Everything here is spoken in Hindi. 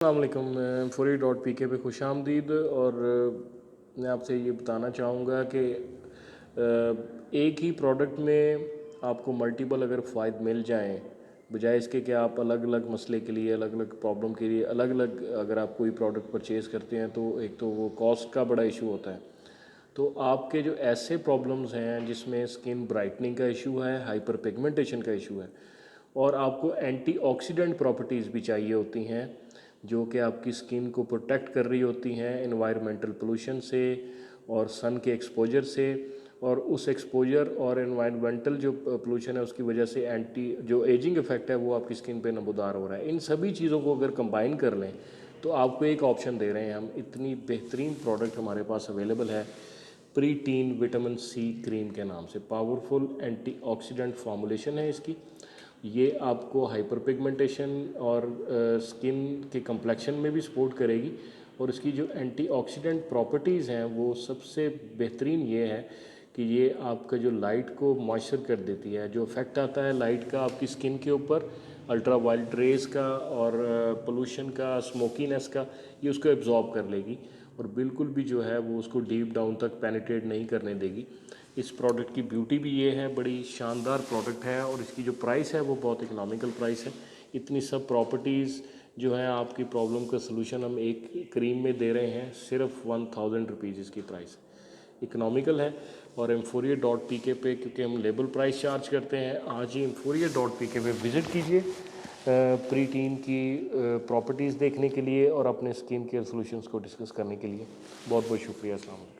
अस्सलामुअलैकुम, Fourier.pk पे खुशामदीद। और मैं आपसे ये बताना चाहूँगा कि एक ही प्रोडक्ट में आपको मल्टीपल अगर फ़ायदे मिल जाएं, बजाय इसके कि आप अलग अलग मसले के लिए, अलग अलग प्रॉब्लम के लिए अलग अलग अगर आप कोई प्रोडक्ट परचेज़ करते हैं तो एक तो वो कॉस्ट का बड़ा इशू होता है। तो आपके जो ऐसे प्रॉब्लम्स हैं जिसमें स्किन ब्राइटनिंग का इशू है, हाइपर पिगमेंटेशन का इशू है, और आपको एंटीऑक्सीडेंट प्रॉपर्टीज़ भी चाहिए होती हैं जो कि आपकी स्किन को प्रोटेक्ट कर रही होती हैं एनवायरमेंटल पोल्यूशन से और सन के एक्सपोजर से, और उस एक्सपोजर और एनवायरमेंटल जो पोल्यूशन है उसकी वजह से एंटी जो एजिंग इफेक्ट है वो आपकी स्किन पे नमूदार हो रहा है। इन सभी चीज़ों को अगर कंबाइन कर लें तो आपको एक ऑप्शन दे रहे हैं हम, इतनी बेहतरीन प्रोडक्ट हमारे पास अवेलेबल है प्रीटीन विटामिन सी क्रीम के नाम से। पावरफुल एंटीऑक्सीडेंट फॉर्मुलेशन है इसकी। ये आपको हाइपर पिगमेंटेशन और स्किन के कम्प्लेक्शन में भी सपोर्ट करेगी, और इसकी जो एंटीऑक्सीडेंट प्रॉपर्टीज़ हैं वो सबसे बेहतरीन ये है कि ये आपका जो लाइट को मॉइस्चर कर देती है। जो इफ़ेक्ट आता है लाइट का आपकी स्किन के ऊपर, अल्ट्रा वायलेट रेज़ का और पोल्यूशन का, स्मोकीनेस का, ये उसको एब्जॉर्ब कर लेगी और बिल्कुल भी जो है वो उसको डीप डाउन तक पेनिट्रेट नहीं करने देगी। इस प्रोडक्ट की ब्यूटी भी ये है, बड़ी शानदार प्रोडक्ट है, और इसकी जो प्राइस है वो बहुत इकोनॉमिकल प्राइस है। इतनी सब प्रॉपर्टीज़ जो है आपकी प्रॉब्लम का सलूशन हम एक क्रीम में दे रहे हैं, सिर्फ 1000 रुपीज़ इसकी प्राइस इकोनॉमिकल है। और Emfourier.pk पे क्योंकि हम लेबल प्राइस चार्ज करते हैं, आज ही Emfourier.pk पे विज़िट कीजिए प्रीटीन की प्रॉपर्टीज़ देखने के लिए और अपने स्किन केयर सॉल्यूशंस को डिस्कस करने के लिए। बहुत बहुत शुक्रिया। अस्सलाम वालेकुम।